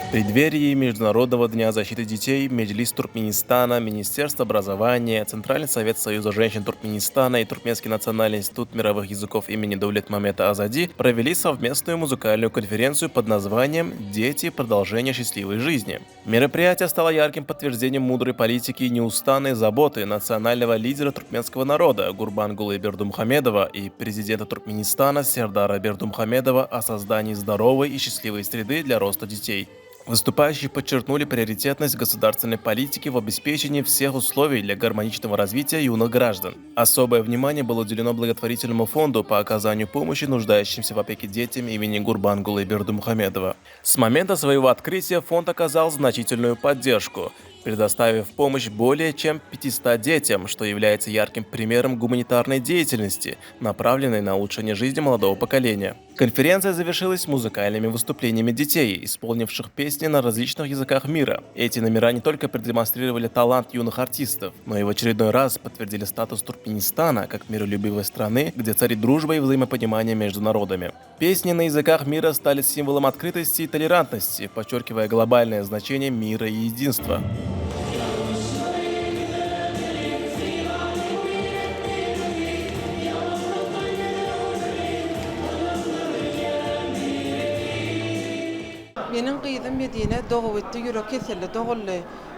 В преддверии Международного дня защиты детей Меджлис Туркменистана, Министерство образования, Центральный совет Союза женщин Туркменистана и Туркменский национальный институт мировых языков имени Давлетмамета Азади провели совместную музыкальную конференцию под названием «Дети. Продолжение счастливой жизни». Мероприятие стало ярким подтверждением мудрой политики и неустанной заботы национального лидера туркменского народа Гурбангулы Бердумухамедова и президента Туркменистана Сердара Бердумухамедова о создании здоровой и счастливой среды для роста детей. Выступающие подчеркнули приоритетность государственной политики в обеспечении всех условий для гармоничного развития юных граждан. Особое внимание было уделено благотворительному фонду по оказанию помощи нуждающимся в опеке детям имени Гурбангулы Бердумухамедова. С момента своего открытия фонд оказал значительную поддержку, предоставив помощь более чем 500 детям, что является ярким примером гуманитарной деятельности, направленной на улучшение жизни молодого поколения. Конференция завершилась музыкальными выступлениями детей, исполнивших песни на различных языках мира. Эти номера не только продемонстрировали талант юных артистов, но и в очередной раз подтвердили статус Туркменистана как миролюбивой страны, где царит дружба и взаимопонимание между народами. Песни на языках мира стали символом открытости и толерантности, подчеркивая глобальное значение мира и единства. Benim kıydım Medine doğuvetdi yürek keselli doğullu.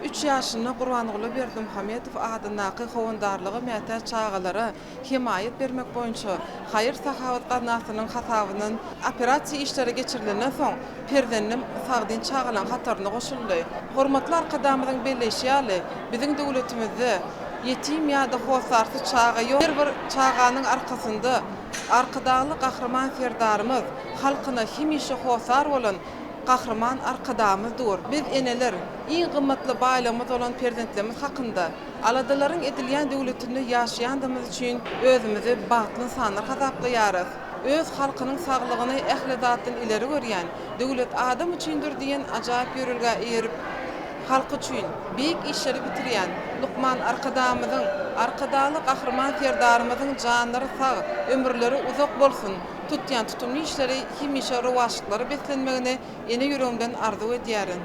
3 yaşında Qurbanqulu Berdimuhamedov adındaki howandarlığı mätä çağalara himayet bermek boýunça hayır sahavat qanatının hasabının operasiýa işleri geçirilendan soň perdennim sagdyn çağalan hataryna goşuldy. Hormatly arkadamyzyň belleşýäli biziň döwletimizde yetim ýa-da howasarsy çağa ýok. Bir çağanyň arkasynda arkadaly gahrman serdarymyz halkyna himişe howasar bolan Qahraman arkadamızdır. Biz eneler, iň gymmatly baýlamyz olan prezidentlerimiz hakynda aladaların edilýän döwletinde ýaşaýandymyz üçin özümizi batly sanlar hasaplarys. Öz halkynyň saglygyny ähli-zatdan ileri görýän döwlet adam üçindir diýen ajaýyp ýörelge erip halk üçin beýik işleri bitirýän Lukman arkadamyzyň arkadaly qahraman serdarymyzyň janlary sag, ömürleri uzak bolsun. Tutýan tutumly işleri himişe rowaşlyklary beslenmegini ene ýüregimden arzu edýärin.